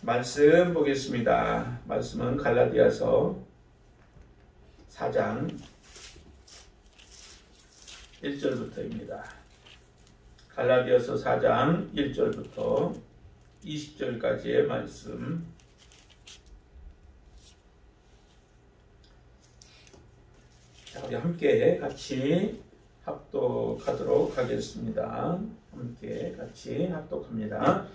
말씀 보겠습니다. 말씀은 갈라디아서 4장 1절부터입니다. 갈라디아서 4장 1절부터 20절까지의 말씀. 자, 우리 함께 같이 합독하도록 하겠습니다. 함께 같이 합독합니다.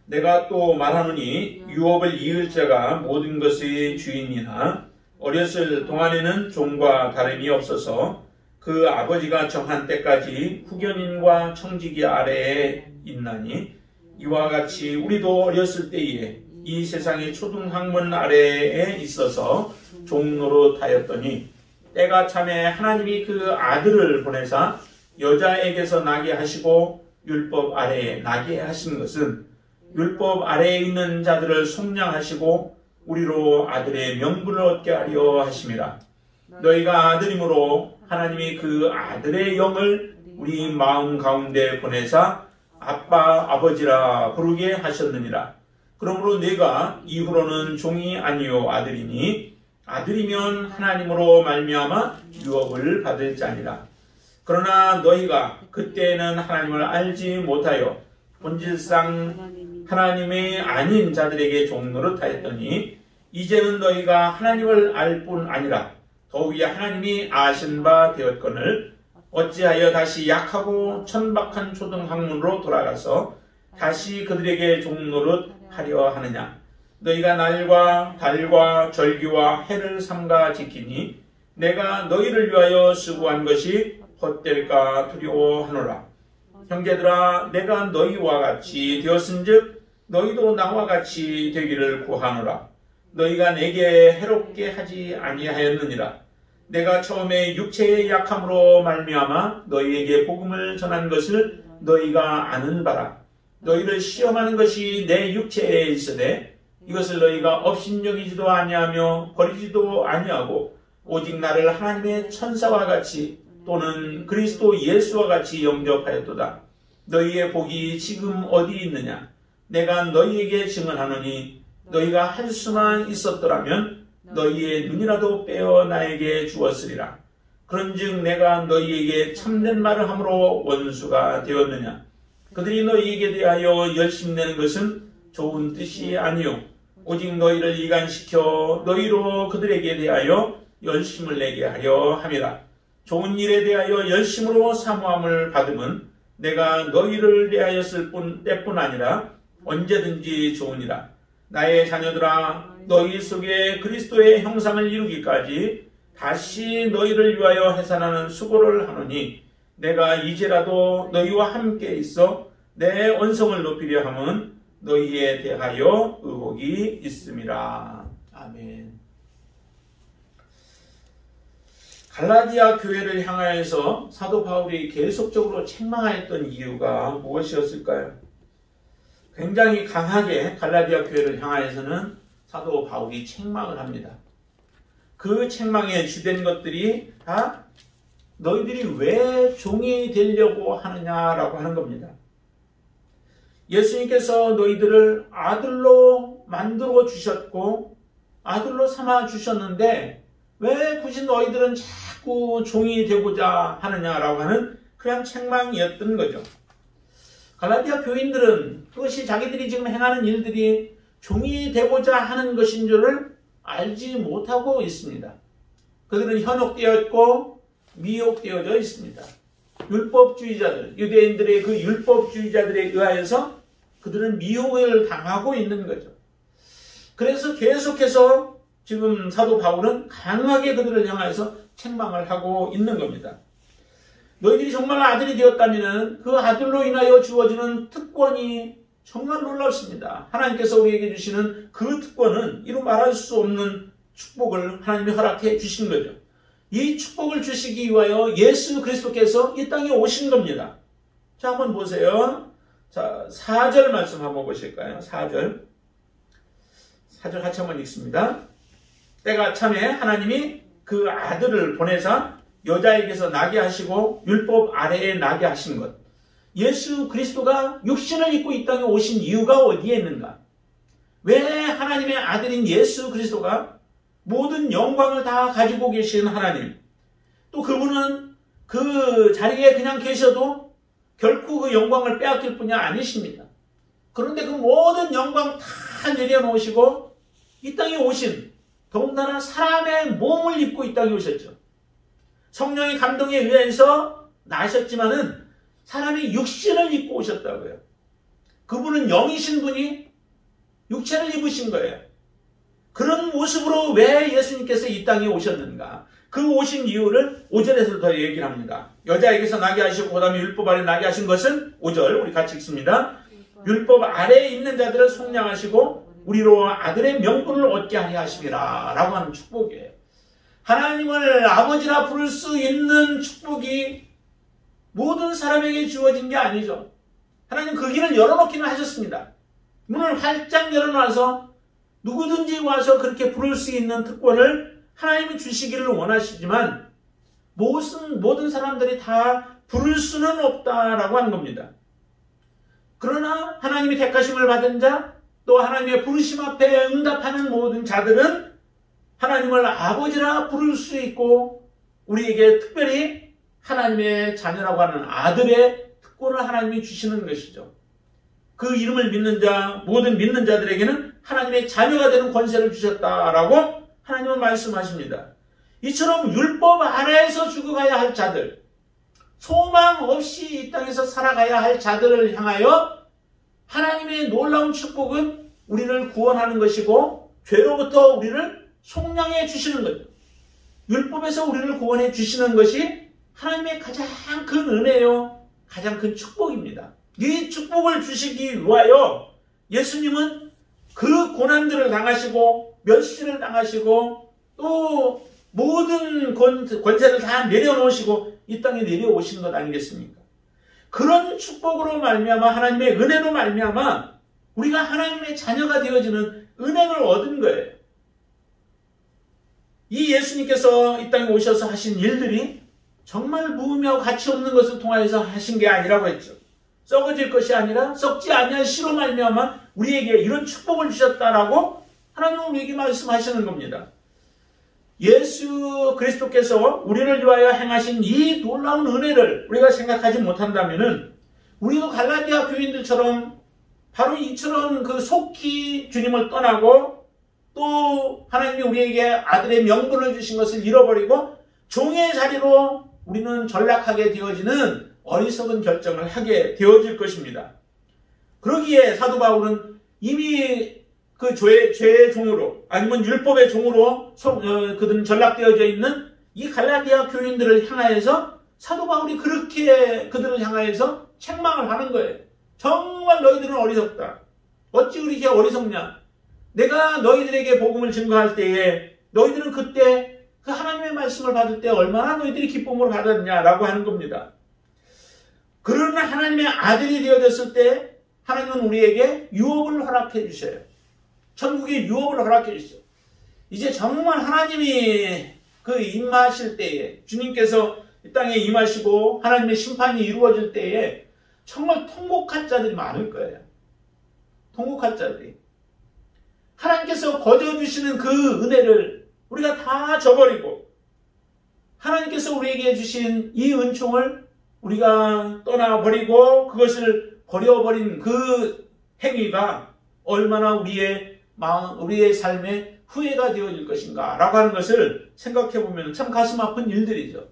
내가 또 말하노니 유업을 이을 자가 모든 것의 주인이나 어렸을 동안에는 종과 다름이 없어서 그 아버지가 정한 때까지 후견인과 청지기 아래에 있나니 이와 같이 우리도 어렸을 때에 이 세상의 초등학문 아래에 있어서 종노릇하였더니 때가 참에 하나님이 그 아들을 보내사 여자에게서 나게 하시고 율법 아래에 나게 하신 것은 율법 아래에 있는 자들을 속량하시고 우리로 아들의 명분을 얻게 하려 하심이라. 너희가 아들이므로 하나님이 그 아들의 영을 우리 마음 가운데 보내사 아빠 아버지라 부르게 하셨느니라. 그러므로 내가 이후로는 종이 아니요 아들이니 아들이면 하나님으로 말미암아 유업을 받을 자니라. 그러나 너희가 그때는 하나님을 알지 못하여 본질상 하나님의 아닌 자들에게 종노릇하였더니 이제는 너희가 하나님을 알 뿐 아니라 더욱이 하나님이 아신 바 되었거늘 어찌하여 다시 약하고 천박한 초등학문으로 돌아가서 다시 그들에게 종노릇하려 하느냐. 너희가 날과 달과 절기와 해를 삼가 지키니 내가 너희를 위하여 수고한 것이 헛될까 두려워하노라. 형제들아, 내가 너희와 같이 되었은즉 너희도 나와 같이 되기를 구하노라. 너희가 내게 해롭게 하지 아니하였느니라. 내가 처음에 육체의 약함으로 말미암아 너희에게 복음을 전한 것을 너희가 아는 바라. 너희를 시험하는 것이 내 육체에 있으되 이것을 너희가 업신여기지도 아니하며 버리지도 아니하고 오직 나를 하나님의 천사와 같이 또는 그리스도 예수와 같이 영접하였도다. 너희의 복이 지금 어디 있느냐? 내가 너희에게 증언하노니 너희가 할 수만 있었더라면 너희의 눈이라도 빼어 나에게 주었으리라. 그런즉 내가 너희에게 참된 말을 함으로 원수가 되었느냐? 그들이 너희에게 대하여 열심내는 것은 좋은 뜻이 아니요 오직 너희를 이간시켜 너희로 그들에게 대하여 열심을 내게 하려 함이라. 좋은 일에 대하여 열심으로 사모함을 받음은 내가 너희를 대하였을 때뿐 아니라 언제든지 좋으니라. 나의 자녀들아, 너희 속에 그리스도의 형상을 이루기까지 다시 너희를 위하여 해산하는 수고를 하노니 내가 이제라도 너희와 함께 있어 내 언성을 높이려 함은 너희에 대하여 의혹이 있음이라. 아멘. 갈라디아 교회를 향하여서 사도 바울이 계속적으로 책망하였던 이유가 무엇이었을까요? 굉장히 강하게 갈라디아 교회를 향하여서는 사도 바울이 책망을 합니다. 그 책망에 주된 것들이 다 너희들이 왜 종이 되려고 하느냐라고 하는 겁니다. 예수님께서 너희들을 아들로 만들어 주셨고 아들로 삼아 주셨는데 왜 굳이 너희들은 자꾸 종이 되고자 하느냐라고 하는 그런 책망이었던 거죠. 갈라디아 교인들은 그것이 자기들이 지금 행하는 일들이 종이 되고자 하는 것인 줄을 알지 못하고 있습니다. 그들은 현혹되어 있고 미혹되어져 있습니다. 율법주의자들, 유대인들의 그 율법주의자들에 의하여서 그들은 미혹을 당하고 있는 거죠. 그래서 계속해서 지금 사도 바울은 강하게 그들을 향해서 책망을 하고 있는 겁니다. 너희들이 정말 아들이 되었다면 그 아들로 인하여 주어지는 특권이 정말 놀랍습니다. 하나님께서 우리에게 주시는 그 특권은 이루 말할 수 없는 축복을 하나님이 허락해 주신 거죠. 이 축복을 주시기 위하여 예수 그리스도께서 이 땅에 오신 겁니다. 자, 한번 보세요. 자, 4절 말씀 한번 보실까요? 4절 같이 한번 읽습니다. 때가 참에 하나님이 그 아들을 보내사 여자에게서 나게 하시고 율법 아래에 나게 하신 것. 예수 그리스도가 육신을 입고 이 땅에 오신 이유가 어디에 있는가? 왜 하나님의 아들인 예수 그리스도가 모든 영광을 다 가지고 계신 하나님, 또 그분은 그 자리에 그냥 계셔도 결코 그 영광을 빼앗길 분이 아니십니다. 그런데 그 모든 영광 다 내려놓으시고 이 땅에 오신, 더군다나 사람의 몸을 입고 이 땅에 오셨죠. 성령의 감동에 의해서 나셨지만은 사람의 육신을 입고 오셨다고요. 그분은 영이신 분이 육체를 입으신 거예요. 그런 모습으로 왜 예수님께서 이 땅에 오셨는가? 그 오신 이유를 5절에서 더 얘기를 합니다. 여자에게서 나게 하시고 그 다음에 율법 아래 나게 하신 것은 5절 우리 같이 읽습니다. 율법 아래에 있는 자들을 속량하시고 우리로 아들의 명분을 얻게 하려 하심이라 라고 하는 축복이에요. 하나님을 아버지라 부를 수 있는 축복이 모든 사람에게 주어진 게 아니죠. 하나님 그 길을 열어놓기는 하셨습니다. 문을 활짝 열어놔서 누구든지 와서 그렇게 부를 수 있는 특권을 하나님이 주시기를 원하시지만 모든 사람들이 다 부를 수는 없다라고 하는 겁니다. 그러나 하나님이 택하심을 받은 자, 또 하나님의 부르심 앞에 응답하는 모든 자들은 하나님을 아버지라 부를 수 있고 우리에게 특별히 하나님의 자녀라고 하는 아들의 특권을 하나님이 주시는 것이죠. 그 이름을 믿는 자, 모든 믿는 자들에게는 하나님의 자녀가 되는 권세를 주셨다라고 하나님은 말씀하십니다. 이처럼 율법 아래에서 죽어가야 할 자들, 소망 없이 이 땅에서 살아가야 할 자들을 향하여 하나님의 놀라운 축복은 우리를 구원하는 것이고 죄로부터 우리를 속량해 주시는 거죠. 율법에서 우리를 구원해 주시는 것이 하나님의 가장 큰 은혜요, 가장 큰 축복입니다. 이 축복을 주시기 위하여 예수님은 그 고난들을 당하시고 멸시를 당하시고 또 모든 권세를 다 내려놓으시고 이 땅에 내려오신 것 아니겠습니까? 그런 축복으로 말미암아 하나님의 은혜로 말미암아 우리가 하나님의 자녀가 되어지는 은혜를 얻은 거예요. 이 예수님께서 이 땅에 오셔서 하신 일들이 정말 무의미하고 가치 없는 것을 통하여서 하신 게 아니라고 했죠. 썩어질 것이 아니라 썩지 아니할 씨로 말미암아 우리에게 이런 축복을 주셨다라고 하나님은 우리에게 말씀하시는 겁니다. 예수 그리스도께서 우리를 위하여 행하신 이 놀라운 은혜를 우리가 생각하지 못한다면은 우리도 갈라디아 교인들처럼 바로 이처럼 그 속히 주님을 떠나고 또 하나님이 우리에게 아들의 명분을 주신 것을 잃어버리고 종의 자리로 우리는 전락하게 되어지는 어리석은 결정을 하게 되어질 것입니다. 그러기에 사도 바울은 이미 그 죄의 종으로 아니면 율법의 종으로 그들은 전락되어져 있는 이 갈라디아 교인들을 향하여서 사도 바울이 그렇게 그들을 향하여서 책망을 하는 거예요. 정말 너희들은 어리석다. 어찌 그렇게 어리석냐. 내가 너희들에게 복음을 증거할 때에 너희들은 그때 그 하나님의 말씀을 받을 때 얼마나 너희들이 기쁨을 받았냐라고 하는 겁니다. 그러나 하나님의 아들이 되어졌을 때 하나님은 우리에게 유업을 허락해 주셔요. 천국의 유업을 허락해 주시죠. 이제 정말 하나님이 그 임하실 때에 주님께서 이 땅에 임하시고 하나님의 심판이 이루어질 때에 정말 통곡할 자들이 많을 거예요. 통곡할 자들이. 하나님께서 거저주시는 그 은혜를 우리가 다 저버리고 하나님께서 우리에게 주신 이 은총을 우리가 떠나버리고 그것을 버려버린 그 행위가 얼마나 우리의 삶에 후회가 되어질 것인가 라고 하는 것을 생각해보면 참 가슴 아픈 일들이죠.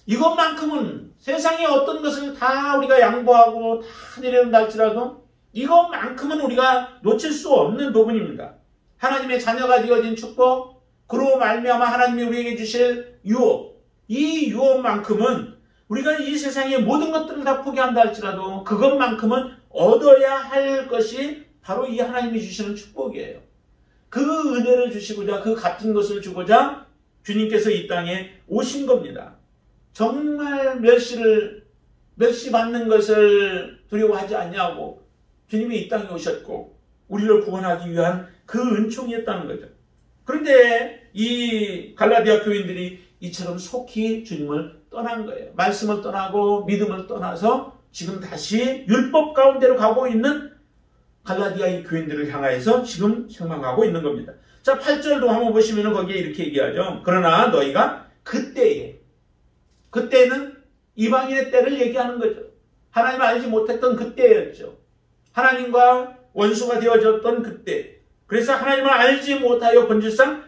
이것만큼은 세상의 어떤 것을 다 우리가 양보하고 다 내려놓는다 할지라도 이것만큼은 우리가 놓칠 수 없는 부분입니다. 하나님의 자녀가 되어진 축복, 그로 말미암아 하나님이 우리에게 주실 유업, 이 유업만큼은 우리가 이 세상의 모든 것들을 다 포기한다 할지라도 그것만큼은 얻어야 할 것이 바로 이 하나님이 주시는 축복이에요. 그 은혜를 주시고자 그 값진 것을 주고자 주님께서 이 땅에 오신 겁니다. 정말 멸시받는 것을 두려워하지 않냐고 주님이 이 땅에 오셨고 우리를 구원하기 위한 그 은총이었다는 거죠. 그런데 이 갈라디아 교인들이 이처럼 속히 주님을 떠난 거예요. 말씀을 떠나고 믿음을 떠나서 지금 다시 율법 가운데로 가고 있는 갈라디아의 교인들을 향하여서 지금 책망하고 있는 겁니다. 자, 8절도 한번 보시면 거기에 이렇게 얘기하죠. 그러나 너희가 그때는 이방인의 때를 얘기하는 거죠. 하나님을 알지 못했던 그때였죠. 하나님과 원수가 되어졌던 그때. 그래서 하나님을 알지 못하여 본질상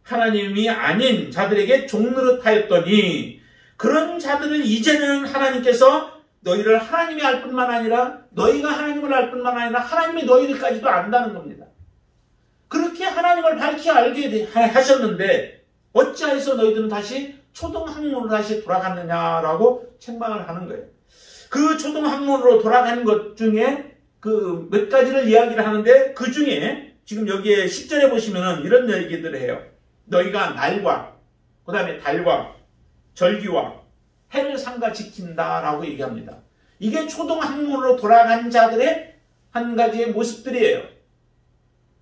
하나님이 아닌 자들에게 종노릇하였더니 그런 자들을 이제는 하나님께서 너희를 하나님이 알 뿐만 아니라 너희가 하나님을 알 뿐만 아니라 하나님이 너희들까지도 안다는 겁니다. 그렇게 하나님을 밝히 알게 하셨는데 어찌하여서 너희들은 다시 초등학문으로 다시 돌아갔느냐라고 책망을 하는 거예요. 그 초등학문으로 돌아간 것 중에 그 몇 가지를 이야기를 하는데 그 중에 지금 여기에 10절에 보시면은 이런 얘기들을 해요. 너희가 날과 그 다음에 달과 절기와 해를 삼가 지킨다라고 얘기합니다. 이게 초등학문으로 돌아간 자들의 한 가지의 모습들이에요.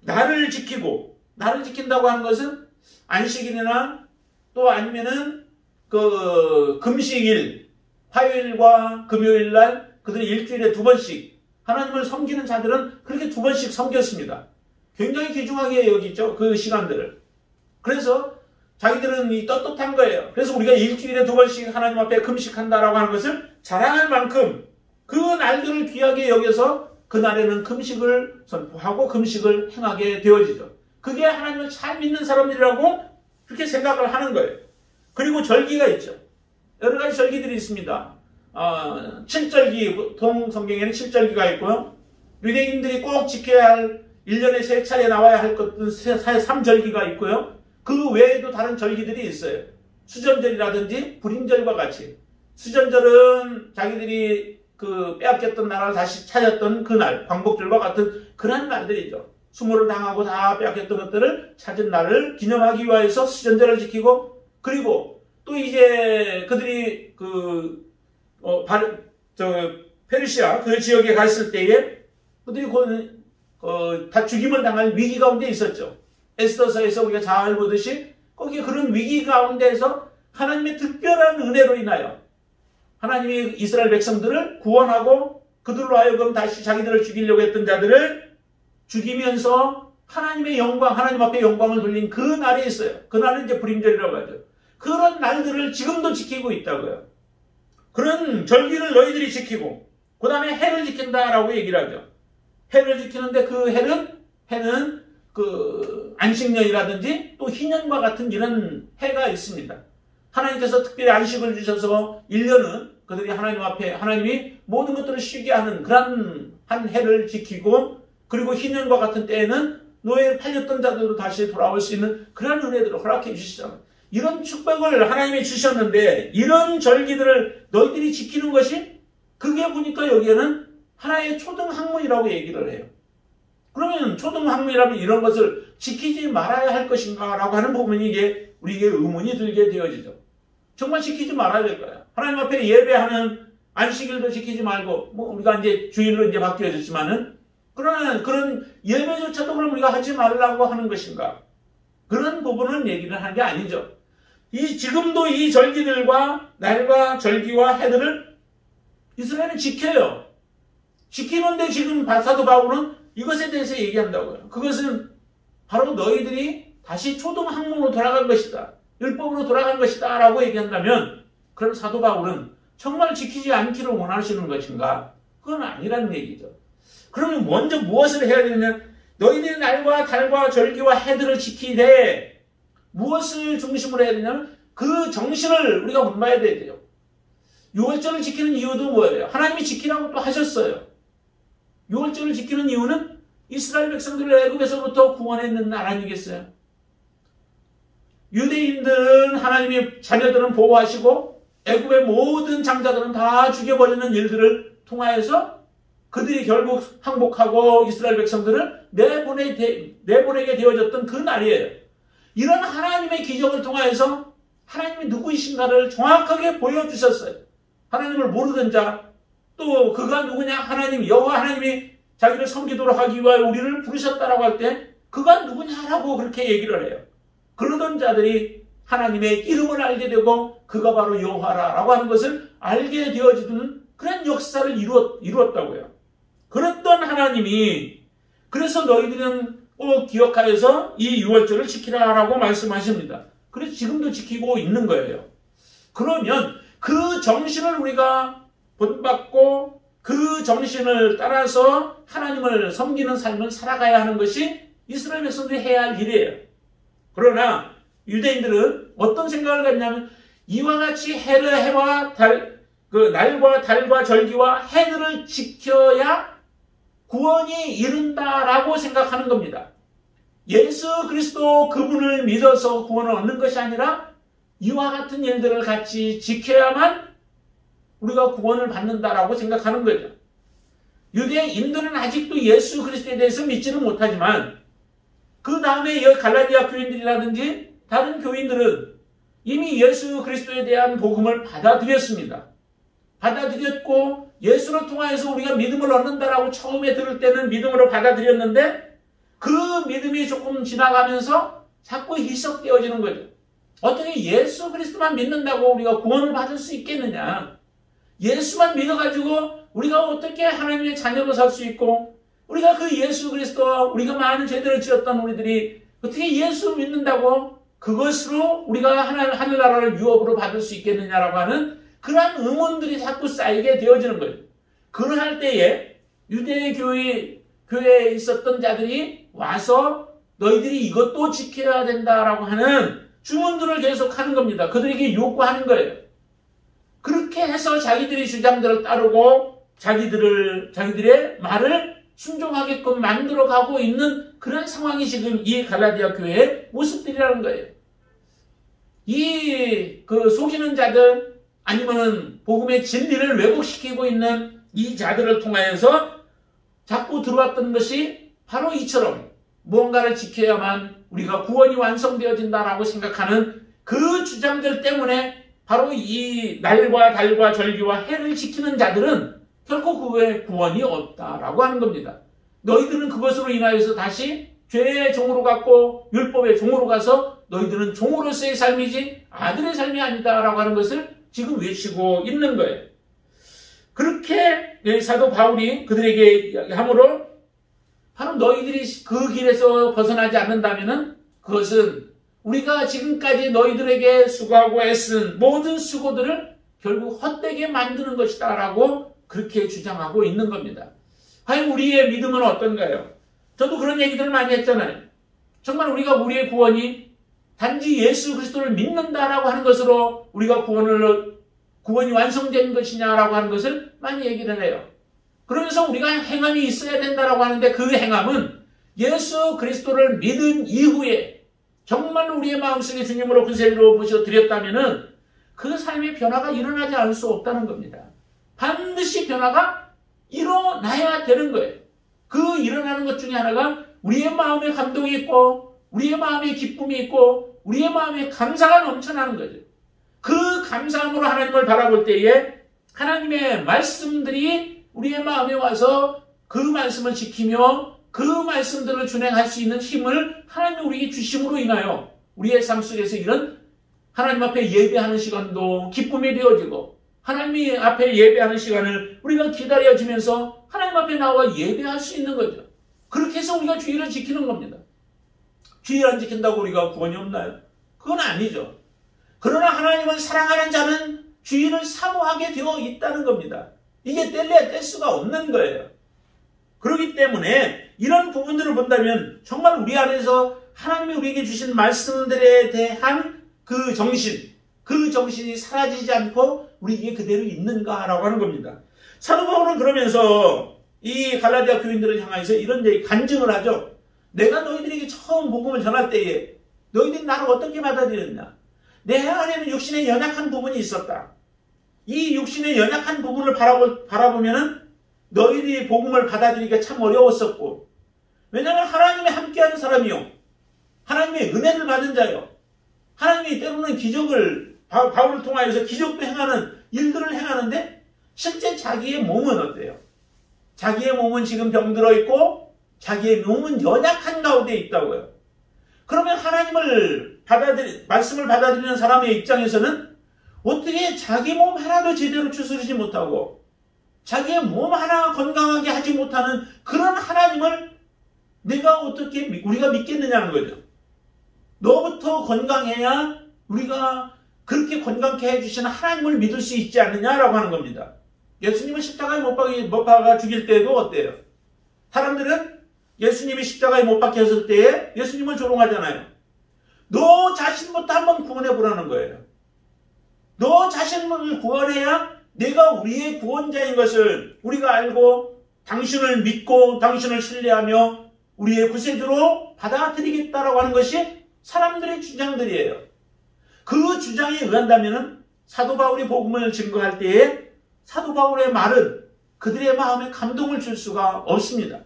날을 지킨다고 하는 것은 안식일이나 또 아니면은 그 금식일, 화요일과 금요일 날 그들이 일주일에 2번씩 하나님을 섬기는 자들은 그렇게 2번씩 섬겼습니다. 굉장히 귀중하게 여기죠. 그 시간들을. 그래서 자기들은 이 떳떳한 거예요. 그래서 우리가 일주일에 2번씩 하나님 앞에 금식한다라고 하는 것을 자랑할 만큼 그 날들을 귀하게 여겨서 그 날에는 금식을 선포하고 금식을 행하게 되어지죠. 그게 하나님을 잘 믿는 사람들이라고 그렇게 생각을 하는 거예요. 그리고 절기가 있죠. 여러 가지 절기들이 있습니다. 7절기, 보통 성경에는 7절기가 있고요. 유대인들이 꼭 지켜야 할 1년에 3차례 나와야 할 것들 3절기가 있고요. 그 외에도 다른 절기들이 있어요. 수전절이라든지 불임절과 같이. 수전절은 자기들이 그 빼앗겼던 나라를 다시 찾았던 그날, 광복절과 같은 그런 날들이죠. 수모를 당하고 다 빼앗겼던 것들을 찾은 날을 기념하기 위해서 수전절을 지키고, 그리고 또 이제 그들이 페르시아 그 지역에 갔을 때에 그들이 다 죽임을 당할 위기 가운데 있었죠. 에스더서에서 우리가 잘 보듯이 거기에 그런 위기 가운데에서 하나님의 특별한 은혜로 인하여 하나님이 이스라엘 백성들을 구원하고 그들로 하여금 다시 자기들을 죽이려고 했던 자들을 죽이면서 하나님의 영광, 하나님 앞에 영광을 돌린 그 날이 있어요. 그 날은 이제 불임절이라고 하죠. 그런 날들을 지금도 지키고 있다고요. 그런 절기를 너희들이 지키고 그 다음에 해를 지킨다라고 얘기를 하죠. 해를 지키는데 그 해는 그 안식년이라든지 또 희년과 같은 이런 해가 있습니다. 하나님께서 특별히 안식을 주셔서 1년은 그들이 하나님 앞에 하나님이 모든 것들을 쉬게 하는 그런 한 해를 지키고, 그리고 희년과 같은 때에는 노예에 팔렸던 자들도 다시 돌아올 수 있는 그런 은혜들을 허락해 주시잖아요. 이런 축복을 하나님이 주셨는데 이런 절기들을 너희들이 지키는 것이, 그게 보니까 여기에는 하나의 초등학문이라고 얘기를 해요. 그러면 초등학문이라면 이런 것을 지키지 말아야 할 것인가 라고 하는 부분이 이게 우리에게 의문이 들게 되어지죠. 정말 지키지 말아야 될 거야. 하나님 앞에 예배하는 안식일도 지키지 말고, 우리가 이제 주일로 이제 바뀌어졌지만은, 그러나 그런 예배조차도 그럼 우리가 하지 말라고 하는 것인가? 그런 부분은 얘기를 하는 게 아니죠. 지금도 이 절기들과 날과 절기와 해들을 이스라엘은 지켜요. 지키는데 지금 사도 바울은 이것에 대해서 얘기한다고요. 그것은 바로 너희들이 다시 초등학문으로 돌아간 것이다. 율법으로 돌아간 것이다 라고 얘기한다면, 그럼 사도 바울은 정말 지키지 않기를 원하시는 것인가? 그건 아니라는 얘기죠. 그러면 먼저 무엇을 해야 되느냐? 너희들이 날과 달과 절기와 해들을 지키되 무엇을 중심으로 해야 되냐면 그 정신을 우리가 본봐야 되죠. 6월절을 지키는 이유도 뭐예요? 하나님이 지키라고 또 하셨어요. 6월절을 지키는 이유는 이스라엘 백성들을 애굽에서부터 구원했는 날 아니겠어요? 유대인들은 하나님의 자녀들은 보호하시고 애굽의 모든 장자들은 다 죽여버리는 일들을 통하여서 그들이 결국 항복하고 이스라엘 백성들을 내보내게 되어졌던 그 날이에요. 이런 하나님의 기적을 통하여서 하나님이 누구이신가를 정확하게 보여주셨어요. 하나님을 모르던 자, 또 그가 누구냐? 하나님, 여호와 하나님이 자기를 섬기도록 하기 위하여 우리를 부르셨다라고 할 때 그가 누구냐라고 그렇게 얘기를 해요. 그러던 자들이 하나님의 이름을 알게 되고 그가 바로 여호와라고 하는 것을 알게 되어지는 그런 역사를 이루었다고요. 그랬던 하나님이 그래서 너희들은 꼭 기억하여서 이 유월절을 지키라라고 말씀하십니다. 그래서 지금도 지키고 있는 거예요. 그러면 그 정신을 우리가 본받고 그 정신을 따라서 하나님을 섬기는 삶을 살아가야 하는 것이 이스라엘 백성들이 해야 할 일이에요. 그러나 유대인들은 어떤 생각을 갖냐면 이와 같이 해와 날과 달과 절기와 해들을 지켜야 구원이 이른다라고 생각하는 겁니다. 예수 그리스도 그분을 믿어서 구원을 얻는 것이 아니라 이와 같은 일들을 같이 지켜야만 우리가 구원을 받는다라고 생각하는 거죠. 유대인들은 아직도 예수 그리스도에 대해서 믿지는 못하지만 그 다음에 갈라디아 교인들이라든지 다른 교인들은 이미 예수 그리스도에 대한 복음을 받아들였습니다. 받아들였고 예수를 통하여서 우리가 믿음을 얻는다라고 처음에 들을 때는 믿음으로 받아들였는데 그 믿음이 조금 지나가면서 자꾸 희석되어지는 거죠. 어떻게 예수 그리스도만 믿는다고 우리가 구원을 받을 수 있겠느냐? 예수만 믿어가지고 우리가 어떻게 하나님의 자녀로 살 수 있고 우리가 그 예수 그리스도와 우리가 많은 죄들을 지었던 우리들이 어떻게 예수 믿는다고 그것으로 우리가 하늘나라를 유업으로 받을 수 있겠느냐라고 하는 그러한 의문들이 자꾸 쌓이게 되어지는 거예요. 그러할 때에 유대 교회에 있었던 자들이 와서 너희들이 이것도 지켜야 된다라고 하는 주문들을 계속하는 겁니다. 그들에게 요구하는 거예요. 그렇게 해서 자기들의 주장들을 따르고 자기들의 말을 순종하게끔 만들어가고 있는 그런 상황이 지금 이 갈라디아 교회의 모습들이라는 거예요. 속이는 자들 아니면 복음의 진리를 왜곡시키고 있는 이 자들을 통하여서 자꾸 들어왔던 것이 바로 이처럼 무언가를 지켜야만 우리가 구원이 완성되어진다라고 생각하는 그 주장들 때문에 바로 이 날과 달과 절기와 해를 지키는 자들은 결코 그 외에 구원이 없다라고 하는 겁니다. 너희들은 그것으로 인하여서 다시 죄의 종으로 갔고 율법의 종으로 가서 너희들은 종으로서의 삶이지 아들의 삶이 아니다라고 하는 것을 지금 외치고 있는 거예요. 그렇게 사도 바울이 그들에게 이야기하므로 바로 너희들이 그 길에서 벗어나지 않는다면 그것은 우리가 지금까지 너희들에게 수고하고 애쓴 모든 수고들을 결국 헛되게 만드는 것이다 라고 그렇게 주장하고 있는 겁니다. 과연 우리의 믿음은 어떤가요? 저도 그런 얘기들을 많이 했잖아요. 정말 우리의 구원이 단지 예수 그리스도를 믿는다라고 하는 것으로 우리가 구원이 완성된 것이냐라고 하는 것을 많이 얘기를 해요. 그러면서 우리가 행함이 있어야 된다라고 하는데 그 행함은 예수 그리스도를 믿은 이후에 정말 우리의 마음속에 주님으로 그세로 모셔드렸다면은 그 삶의 변화가 일어나지 않을 수 없다는 겁니다. 반드시 변화가 일어나야 되는 거예요. 그 일어나는 것 중에 하나가 우리의 마음에 감동이 있고 우리의 마음에 기쁨이 있고 우리의 마음에 감사가 넘쳐나는 거죠. 그 감사함으로 하나님을 바라볼 때에 하나님의 말씀들이 우리의 마음에 와서 그 말씀을 지키며 그 말씀들을 준행할 수 있는 힘을 하나님이 우리에게 주심으로 인하여 우리의 삶 속에서 이런 하나님 앞에 예배하는 시간도 기쁨이 되어지고 하나님 앞에 예배하는 시간을 우리가 기다려지면서 하나님 앞에 나와 예배할 수 있는 거죠. 그렇게 해서 우리가 주의를 지키는 겁니다. 주의를 안 지킨다고 우리가 구원이 없나요? 그건 아니죠. 그러나 하나님을 사랑하는 자는 주의를 사모하게 되어 있다는 겁니다. 이게 뗄래야 뗄 수가 없는 거예요. 그렇기 때문에 이런 부분들을 본다면 정말 우리 안에서 하나님이 우리에게 주신 말씀들에 대한 그 정신이 사라지지 않고 우리에게 그대로 있는가라고 하는 겁니다. 사도 바울은 그러면서 이 갈라디아 교인들을 향해서 이런 얘기 간증을 하죠. 내가 너희들에게 처음 복음을 전할 때에 너희들이 나를 어떻게 받아들였냐? 내 안에는 육신의 연약한 부분이 있었다. 이 육신의 연약한 부분을 바라보면은 너희들이 복음을 받아들이기가 참 어려웠었고, 왜냐하면 하나님이 함께하는 사람이요, 하나님의 은혜를 받은 자요, 하나님이 때로는 기적을 바울을 통하여서 기적도 행하는 일들을 행하는데 실제 자기의 몸은 어때요? 자기의 몸은 지금 병들어 있고 자기의 몸은 연약한 가운데 있다고요. 그러면 말씀을 받아들이는 사람의 입장에서는 어떻게 자기 몸 하나도 제대로 추스르지 못하고 자기의 몸 하나 건강하게 하지 못하는 그런 하나님을 내가 어떻게 우리가 믿겠느냐는 거죠. 너부터 건강해야 우리가 그렇게 건강케 해주시는 하나님을 믿을 수 있지 않느냐라고 하는 겁니다. 예수님을 십자가에 못 박아 죽일 때도 어때요? 사람들은 예수님이 십자가에 못 박혔을 때에 예수님을 조롱하잖아요. 너 자신부터 한번 구원해 보라는 거예요. 너 자신을 구원해야 내가 우리의 구원자인 것을 우리가 알고 당신을 믿고 당신을 신뢰하며 우리의 구세주로 받아들이겠다라고 하는 것이 사람들의 주장들이에요. 그 주장에 의한다면 사도 바울이 복음을 증거할 때에 사도 바울의 말은 그들의 마음에 감동을 줄 수가 없습니다.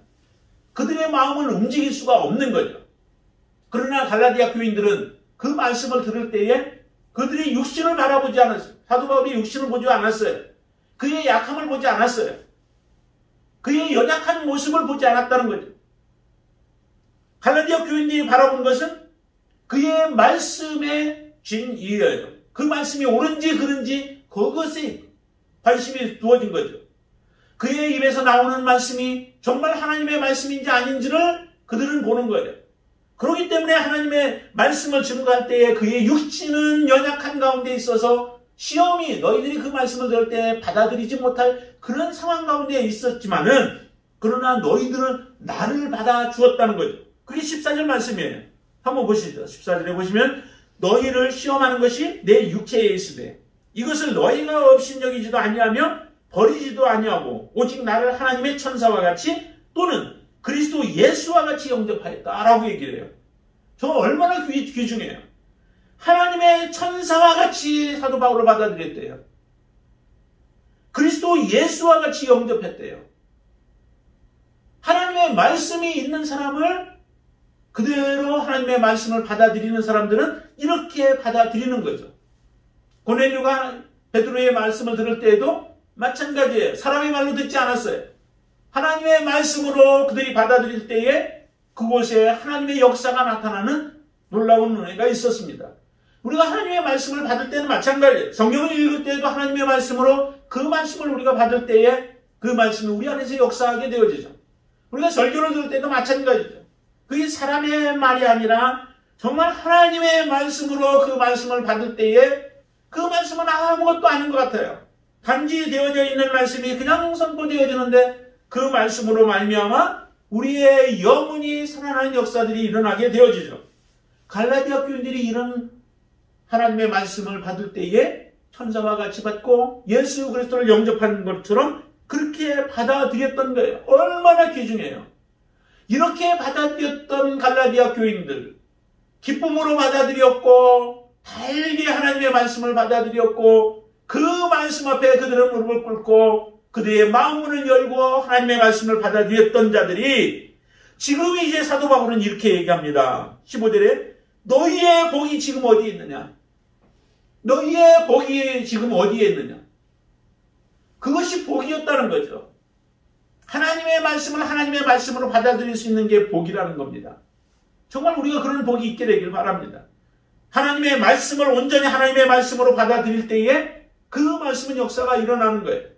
그들의 마음을 움직일 수가 없는 거죠. 그러나 갈라디아 교인들은 그 말씀을 들을 때에 그들이 육신을 바라보지 않았어요. 사도 바울이 육신을 보지 않았어요. 그의 약함을 보지 않았어요. 그의 연약한 모습을 보지 않았다는 거죠. 갈라디아 교인들이 바라본 것은 그의 말씀의 진이에요. 그 말씀이 옳은지 그른지 그것에 관심이 두어진 거죠. 그의 입에서 나오는 말씀이 정말 하나님의 말씀인지 아닌지를 그들은 보는 거예요. 그렇기 때문에 하나님의 말씀을 증거할 때에 그의 육신은 연약한 가운데 있어서 시험이 너희들이 그 말씀을 들을 때 받아들이지 못할 그런 상황 가운데 있었지만은 그러나 너희들은 나를 받아 주었다는 거죠. 그게 14절 말씀이에요. 한번 보시죠. 14절에 보시면 너희를 시험하는 것이 내 육체에 있으되 이것을 너희가 업신여기지도 아니하며 버리지도 아니하고 오직 나를 하나님의 천사와 같이 또는 그리스도 예수와 같이 영접하였다라고 얘기를 해요. 저 얼마나 귀중해요. 하나님의 천사와 같이 사도 바울을 받아들였대요. 그리스도 예수와 같이 영접했대요. 하나님의 말씀이 있는 사람을 그대로 하나님의 말씀을 받아들이는 사람들은 이렇게 받아들이는 거죠. 고넬료가 베드로의 말씀을 들을 때에도 마찬가지예요. 사람의 말로 듣지 않았어요. 하나님의 말씀으로 그들이 받아들일 때에 그곳에 하나님의 역사가 나타나는 놀라운 은혜가 있었습니다. 우리가 하나님의 말씀을 받을 때는 마찬가지예요. 성경을 읽을 때에도 하나님의 말씀으로 그 말씀을 우리가 받을 때에 그 말씀이 우리 안에서 역사하게 되어지죠. 우리가 설교를 들을 때도 마찬가지죠. 그게 사람의 말이 아니라 정말 하나님의 말씀으로 그 말씀을 받을 때에 그 말씀은 아무것도 아닌 것 같아요. 단지 되어져 있는 말씀이 그냥 선포되어지는데 그 말씀으로 말미암아 우리의 영혼이 살아나는 역사들이 일어나게 되어지죠. 갈라디아 교인들이 이런 하나님의 말씀을 받을 때에 천사와 같이 받고 예수 그리스도를 영접하는 것처럼 그렇게 받아들였던 거예요. 얼마나 귀중해요. 이렇게 받아들였던 갈라디아 교인들, 기쁨으로 받아들였고 달게 하나님의 말씀을 받아들였고 그 말씀 앞에 그들은 무릎을 꿇고 그들의 마음문을 열고 하나님의 말씀을 받아들였던 자들이 지금 이제 사도 바울은 이렇게 얘기합니다. 15절에 너희의 복이 지금 어디에 있느냐? 너희의 복이 지금 어디에 있느냐? 그것이 복이었다는 거죠. 하나님의 말씀을 하나님의 말씀으로 받아들일 수 있는 게 복이라는 겁니다. 정말 우리가 그런 복이 있게 되길 바랍니다. 하나님의 말씀을 온전히 하나님의 말씀으로 받아들일 때에 그 말씀은 역사가 일어나는 거예요.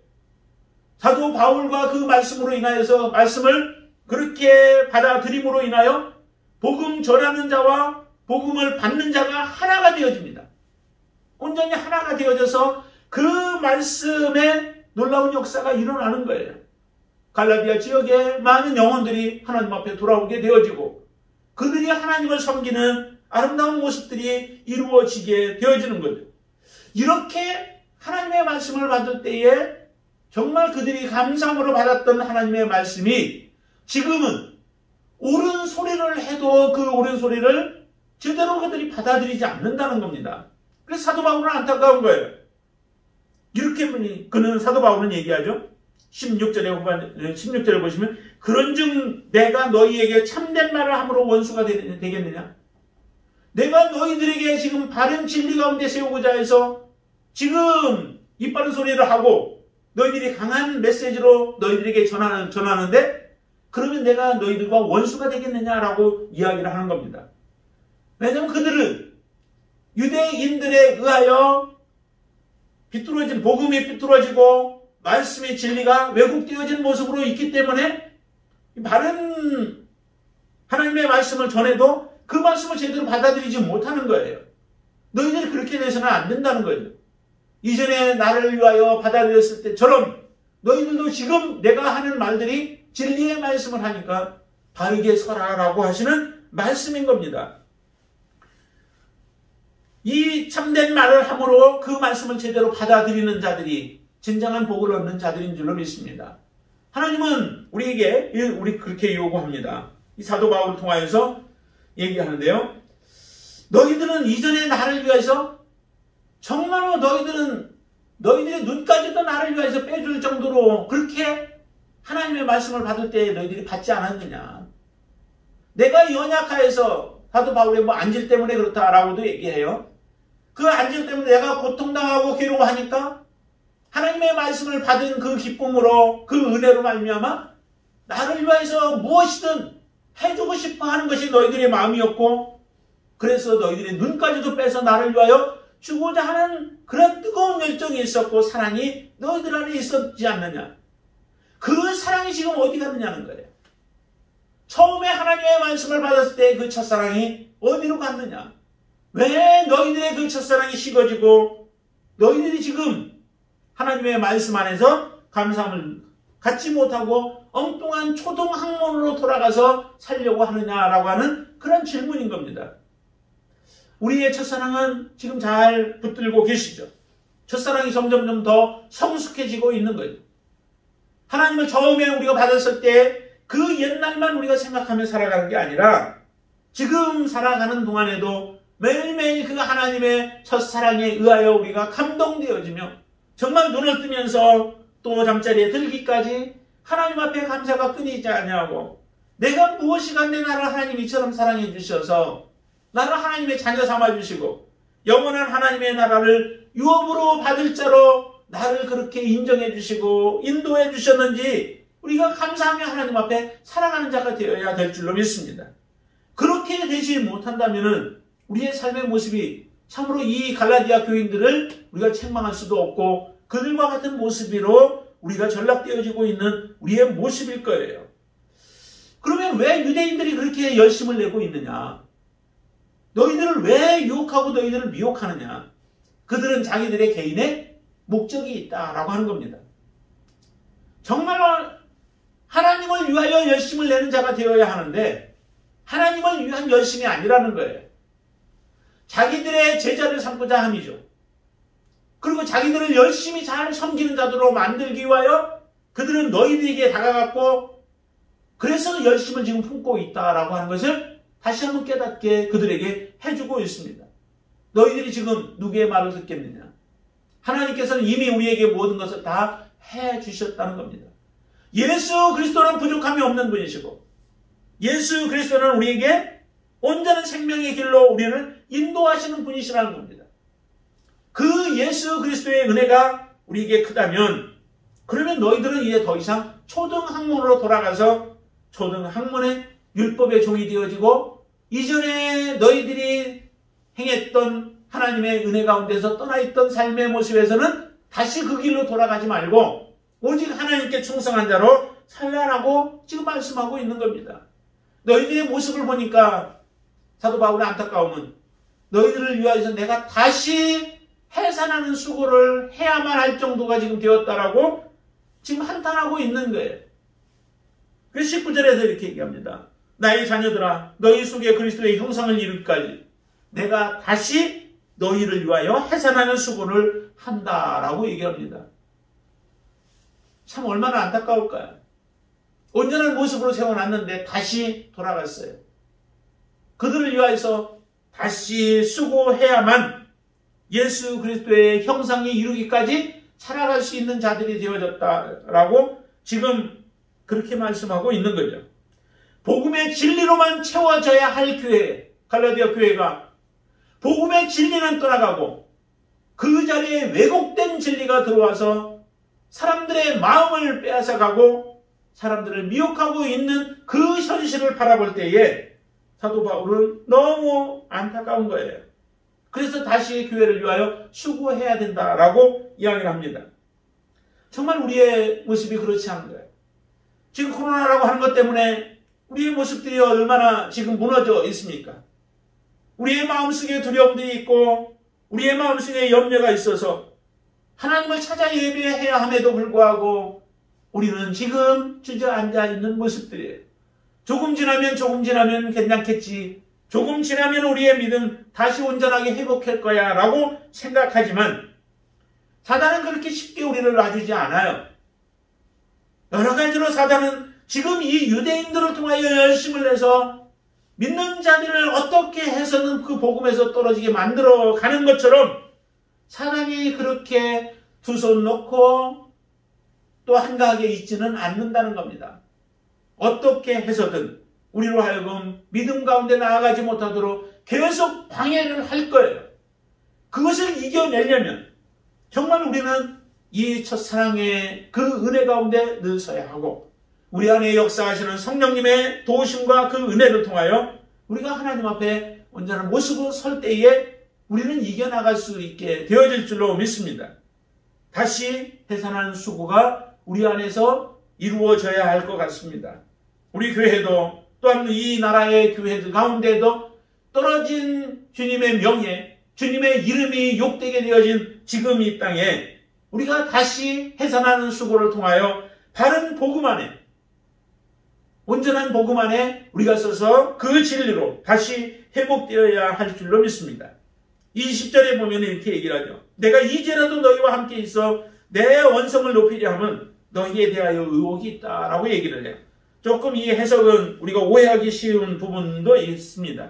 사도 바울과 그 말씀으로 인하여서 말씀을 그렇게 받아들임으로 인하여 복음 전하는 자와 복음을 받는 자가 하나가 되어집니다. 온전히 하나가 되어져서 그 말씀에 놀라운 역사가 일어나는 거예요. 갈라디아 지역에 많은 영혼들이 하나님 앞에 돌아오게 되어지고 그들이 하나님을 섬기는 아름다운 모습들이 이루어지게 되어지는 거죠. 이렇게 하나님의 말씀을 받을 때에 정말 그들이 감사함으로 받았던 하나님의 말씀이 지금은 옳은 소리를 해도 그 옳은 소리를 제대로 그들이 받아들이지 않는다는 겁니다. 그래서 사도 바울은 안타까운 거예요. 이렇게 그는 사도 바울은 얘기하죠. 16절에 보시면 그런즉 내가 너희에게 참된 말을 함으로 원수가 되겠느냐? 내가 너희들에게 지금 바른 진리 가운데 세우고자 해서 지금 이 바른 소리를 하고 너희들이 강한 메시지로 너희들에게 전하는데 그러면 내가 너희들과 원수가 되겠느냐라고 이야기를 하는 겁니다. 왜냐하면 그들은 유대인들에 의하여 비뚤어진 복음이 비뚤어지고 말씀의 진리가 왜곡되어진 모습으로 있기 때문에 바른 하나님의 말씀을 전해도 그 말씀을 제대로 받아들이지 못하는 거예요. 너희들이 그렇게 돼서는 안 된다는 거예요. 이전에 나를 위하여 받아들였을 때처럼 너희들도 지금 내가 하는 말들이 진리의 말씀을 하니까 바르게 서라라고 하시는 말씀인 겁니다. 이 참된 말을 함으로 그 말씀을 제대로 받아들이는 자들이 진정한 복을 얻는 자들인 줄로 믿습니다. 하나님은 우리에게 우리 그렇게 요구합니다. 이 사도 바울을 통하여서 얘기하는데요. 너희들은 이전에 나를 위해서 정말로 너희들의 눈까지도 나를 위해서 빼줄 정도로 그렇게 하나님의 말씀을 받을 때 너희들이 받지 않았느냐. 내가 연약하여서 사도 바울의 안질 때문에 그렇다라고도 얘기해요. 그 안질 때문에 내가 고통당하고 괴로워하니까 하나님의 말씀을 받은 그 기쁨으로 그 은혜로 말미암아 나를 위해서 무엇이든 해주고 싶어 하는 것이 너희들의 마음이었고 그래서 너희들의 눈까지도 빼서 나를 위하여 주고자 하는 그런 뜨거운 열정이 있었고 사랑이 너희들 안에 있었지 않느냐. 그 사랑이 지금 어디 갔느냐는 거예요. 처음에 하나님의 말씀을 받았을 때 그 첫사랑이 어디로 갔느냐. 왜 너희들의 그 첫사랑이 식어지고 너희들이 지금 하나님의 말씀 안에서 감사함을 갖지 못하고 엉뚱한 초등학문으로 돌아가서 살려고 하느냐라고 하는 그런 질문인 겁니다. 우리의 첫사랑은 지금 잘 붙들고 계시죠. 첫사랑이 점점 더 성숙해지고 있는 거예요. 하나님을 처음에 우리가 받았을 때 그 옛날만 우리가 생각하며 살아가는 게 아니라 지금 살아가는 동안에도 매일매일 그 하나님의 첫사랑에 의하여 우리가 감동되어지며 정말 눈을 뜨면서 또 잠자리에 들기까지 하나님 앞에 감사가 끊이지 아니하고 내가 무엇이간데 나를 하나님 이처럼 사랑해 주셔서 나를 하나님의 자녀 삼아주시고 영원한 하나님의 나라를 유업으로 받을 자로 나를 그렇게 인정해 주시고 인도해 주셨는지 우리가 감사하며 하나님 앞에 살아가는 자가 되어야 될 줄로 믿습니다. 그렇게 되지 못한다면 우리의 삶의 모습이 참으로 이 갈라디아 교인들을 우리가 책망할 수도 없고 그들과 같은 모습으로 우리가 전락되어지고 있는 우리의 모습일 거예요. 그러면 왜 유대인들이 그렇게 열심을 내고 있느냐? 너희들을 왜 유혹하고 너희들을 미혹하느냐? 그들은 자기들의 개인의 목적이 있다라고 하는 겁니다. 정말로 하나님을 위하여 열심을 내는 자가 되어야 하는데 하나님을 위한 열심이 아니라는 거예요. 자기들의 제자를 삼고자 함이죠. 그리고 자기들을 열심히 잘 섬기는 자들로 만들기 위하여 그들은 너희들에게 다가갔고 그래서 열심을 지금 품고 있다라고 하는 것을 다시 한번 깨닫게 그들에게 해주고 있습니다. 너희들이 지금 누구의 말을 듣겠느냐? 하나님께서는 이미 우리에게 모든 것을 다 해주셨다는 겁니다. 예수 그리스도는 부족함이 없는 분이시고 예수 그리스도는 우리에게 온전한 생명의 길로 우리를 인도하시는 분이시라는 겁니다. 그 예수 그리스도의 은혜가 우리에게 크다면 그러면 너희들은 이제 더 이상 초등학문으로 돌아가서 초등학문의 율법의 종이 되어지고 이전에 너희들이 행했던 하나님의 은혜 가운데서 떠나있던 삶의 모습에서는 다시 그 길로 돌아가지 말고 오직 하나님께 충성한 자로 살라라고 지금 말씀하고 있는 겁니다. 너희들의 모습을 보니까 사도 바울의 안타까움은 너희들을 위하여서 내가 다시 해산하는 수고를 해야만 할 정도가 지금 되었다라고 지금 한탄하고 있는 거예요. 그래서 19절에서 이렇게 얘기합니다. 나의 자녀들아 너희 속에 그리스도의 형상을 이루기까지 내가 다시 너희를 위하여 해산하는 수고를 한다라고 얘기합니다. 참 얼마나 안타까울까요? 온전한 모습으로 세워놨는데 다시 돌아갔어요. 그들을 위하여서 다시 수고해야만 예수 그리스도의 형상이 이루기까지 살아갈 수 있는 자들이 되어졌다라고 지금 그렇게 말씀하고 있는 거죠. 복음의 진리로만 채워져야 할 교회, 갈라디아 교회가 복음의 진리는 떠나가고 그 자리에 왜곡된 진리가 들어와서 사람들의 마음을 빼앗아가고 사람들을 미혹하고 있는 그 현실을 바라볼 때에 사도 바울은 너무 안타까운 거예요. 그래서 다시 교회를 위하여 수고해야 된다라고 이야기를 합니다. 정말 우리의 모습이 그렇지 않은 거예요. 지금 코로나라고 하는 것 때문에 우리의 모습들이 얼마나 지금 무너져 있습니까? 우리의 마음속에 두려움들이 있고 우리의 마음속에 염려가 있어서 하나님을 찾아 예배해야 함에도 불구하고 우리는 지금 주저앉아 있는 모습들이에요. 조금 지나면 괜찮겠지. 조금 지나면 우리의 믿음 다시 온전하게 회복할 거야 라고 생각하지만 사단은 그렇게 쉽게 우리를 놔주지 않아요. 여러 가지로 사단은 지금 이 유대인들을 통하여 열심을 내서 믿는 자들을 어떻게 해서는 그 복음에서 떨어지게 만들어 가는 것처럼 사단이 그렇게 두 손 놓고 또 한가하게 있지는 않는다는 겁니다. 어떻게 해서든 우리로 하여금 믿음 가운데 나아가지 못하도록 계속 방해를 할 거예요. 그것을 이겨내려면 정말 우리는 이 첫사랑의 그 은혜 가운데 늘 서야 하고 우리 안에 역사하시는 성령님의 도우심과 그 은혜를 통하여 우리가 하나님 앞에 온전한 모습으로 설 때에 우리는 이겨나갈 수 있게 되어질 줄로 믿습니다. 다시 해산하는 수고가 우리 안에서 이루어져야 할 것 같습니다. 우리 교회도 또한 이 나라의 교회들 가운데도 떨어진 주님의 명예, 주님의 이름이 욕되게 되어진 지금 이 땅에 우리가 다시 해산하는 수고를 통하여 바른 복음 안에, 온전한 복음 안에 우리가 서서 그 진리로 다시 회복되어야 할 줄로 믿습니다. 20절에 보면 이렇게 얘기를 하죠. 내가 이제라도 너희와 함께 있어 내 원성을 높이려 하면 너희에 대하여 의혹이 있다라고 얘기를 해요. 조금 이 해석은 우리가 오해하기 쉬운 부분도 있습니다.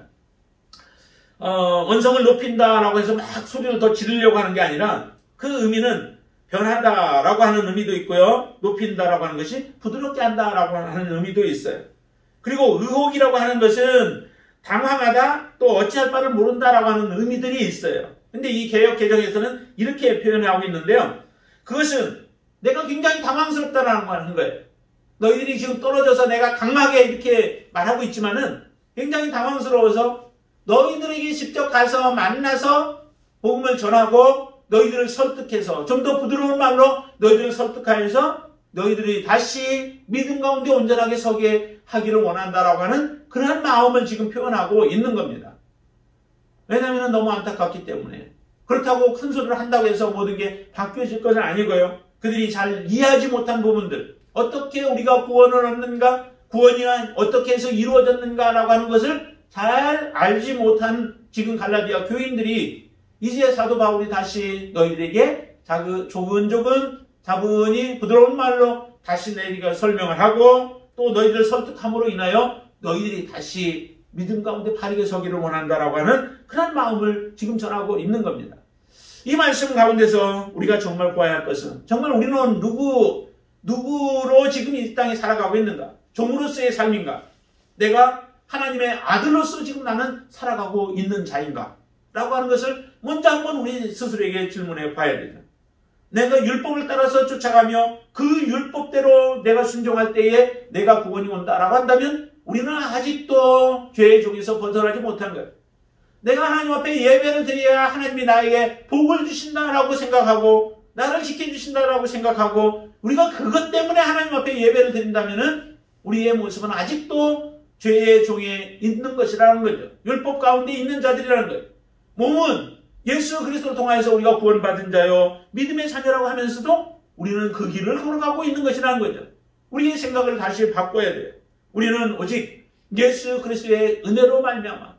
원성을 높인다라고 해서 막 소리를 더 지르려고 하는 게 아니라 그 의미는 변하다라고 하는 의미도 있고요. 높인다라고 하는 것이 부드럽게 한다라고 하는 의미도 있어요. 그리고 의혹이라고 하는 것은 당황하다 또 어찌할 바를 모른다라고 하는 의미들이 있어요. 근데 이 개역 개정에서는 이렇게 표현하고 있는데요. 그것은 내가 굉장히 당황스럽다라는 하는 거예요. 너희들이 지금 떨어져서 내가 강하게 이렇게 말하고 있지만은 굉장히 당황스러워서 너희들에게 직접 가서 만나서 복음을 전하고 너희들을 설득해서 좀 더 부드러운 말로 너희들을 설득하여서 너희들이 다시 믿음 가운데 온전하게 서게 하기를 원한다라고 하는 그러한 마음을 지금 표현하고 있는 겁니다. 왜냐하면 너무 안타깝기 때문에. 그렇다고 큰 소리를 한다고 해서 모든 게 바뀌어질 것은 아니고요. 그들이 잘 이해하지 못한 부분들, 어떻게 우리가 구원을 얻는가, 구원이 어떻게 해서 이루어졌는가라고 하는 것을 잘 알지 못한 지금 갈라디아 교인들이 이제 사도 바울이 다시 너희들에게 조근조근 차분히 부드러운 말로 다시 너희들에게 설명을 하고 또 너희들을 설득함으로 인하여 너희들이 다시 믿음 가운데 바르게 서기를 원한다라고 하는 그런 마음을 지금 전하고 있는 겁니다. 이 말씀 가운데서 우리가 정말 구해야 할 것은 정말 우리는 누구로 지금 이 땅에 살아가고 있는가? 종으로서의 삶인가? 내가 하나님의 아들로서 지금 나는 살아가고 있는 자인가? 라고 하는 것을 먼저 한번 우리 스스로에게 질문해 봐야 되죠. 내가 율법을 따라서 쫓아가며 그 율법대로 내가 순종할 때에 내가 구원이 온다라고 한다면 우리는 아직도 죄의 종에서 벗어나지 못한 거예요. 내가 하나님 앞에 예배를 드려야 하나님이 나에게 복을 주신다라고 생각하고 나를 지켜주신다라고 생각하고 우리가 그것 때문에 하나님 앞에 예배를 드린다면 우리의 모습은 아직도 죄의 종에 있는 것이라는 거죠. 율법 가운데 있는 자들이라는 거예요. 몸은 예수 그리스도를 통하여서 우리가 구원받은 자요 믿음의 자녀라고 하면서도 우리는 그 길을 걸어가고 있는 것이라는 거죠. 우리의 생각을 다시 바꿔야 돼요. 우리는 오직 예수 그리스도의 은혜로 말미암아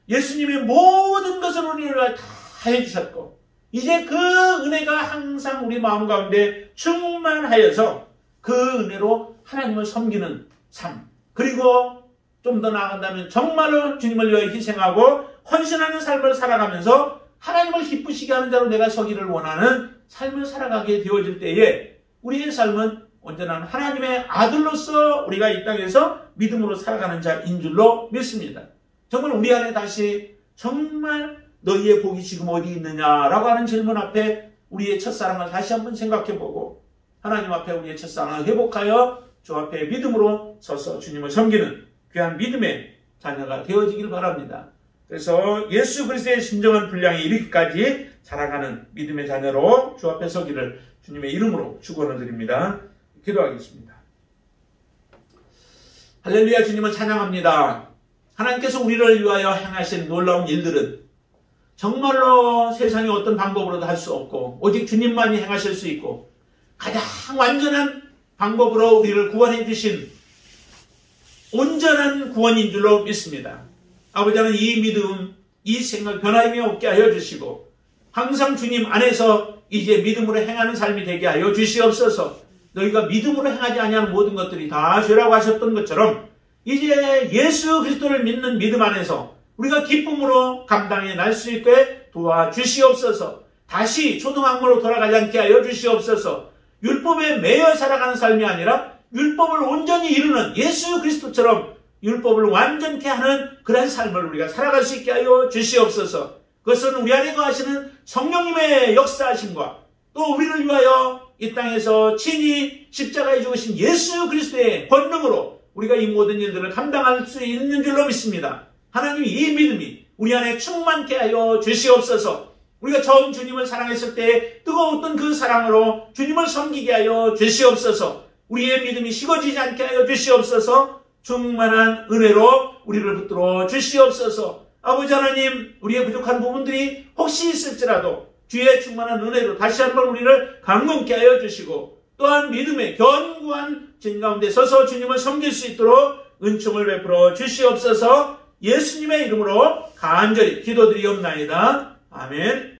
예수님의 모든 것을 우리를 다 해주셨고 이제 그 은혜가 항상 우리 마음 가운데 충만하여서 그 은혜로 하나님을 섬기는 삶 그리고 좀 더 나아간다면 정말로 주님을 위하여 희생하고 헌신하는 삶을 살아가면서 하나님을 기쁘시게 하는 자로 내가 서기를 원하는 삶을 살아가게 되어질 때에 우리의 삶은 온전한 하나님의 아들로서 우리가 이 땅에서 믿음으로 살아가는 자인 줄로 믿습니다. 정말 우리 안에 다시 정말 너희의 복이 지금 어디 있느냐라고 하는 질문 앞에 우리의 첫사랑을 다시 한번 생각해보고 하나님 앞에 우리의 첫사랑을 회복하여 주 앞에 믿음으로 서서 주님을 섬기는 귀한 믿음의 자녀가 되어지길 바랍니다. 그래서 예수 그리스도의 진정한 분량에 이르기까지 자라가는 믿음의 자녀로 주 앞에 서기를 주님의 이름으로 축원을 드립니다. 기도하겠습니다. 할렐루야. 주님을 찬양합니다. 하나님께서 우리를 위하여 행하신 놀라운 일들은 정말로 세상의 어떤 방법으로도 할 수 없고 오직 주님만이 행하실 수 있고 가장 완전한 방법으로 우리를 구원해 주신 온전한 구원인 줄로 믿습니다. 아버지는 이 믿음, 이 생각 변함이 없게 하여 주시고 항상 주님 안에서 이제 믿음으로 행하는 삶이 되게 하여 주시옵소서. 너희가 믿음으로 행하지 아니하는 모든 것들이 다 죄라고 하셨던 것처럼 이제 예수 그리스도를 믿는 믿음 안에서 우리가 기쁨으로 감당해 날 수 있게 도와주시옵소서. 다시 초등학교로 돌아가지 않게 하여 주시옵소서. 율법에 매여 살아가는 삶이 아니라 율법을 온전히 이루는 예수 그리스도처럼 율법을 완전케 하는 그런 삶을 우리가 살아갈 수 있게 하여 주시옵소서. 그것은 우리 안에 거하시는 성령님의 역사하심과 또 우리를 위하여 이 땅에서 친히 십자가에 죽으신 예수 그리스도의 권능으로 우리가 이 모든 일들을 감당할 수 있는 줄로 믿습니다. 하나님 이 믿음이 우리 안에 충만케 하여 주시옵소서. 우리가 처음 주님을 사랑했을 때 뜨거웠던 그 사랑으로 주님을 섬기게 하여 주시옵소서. 우리의 믿음이 식어지지 않게 하여 주시옵소서. 충만한 은혜로 우리를 붙들어 주시옵소서. 아버지 하나님, 우리의 부족한 부분들이 혹시 있을지라도 주의 충만한 은혜로 다시 한번 우리를 강건케 하여 주시고 또한 믿음의 견고한 진 가운데 서서 주님을 섬길 수 있도록 은총을 베풀어 주시옵소서. 예수님의 이름으로 간절히 기도드리옵나이다. 아멘.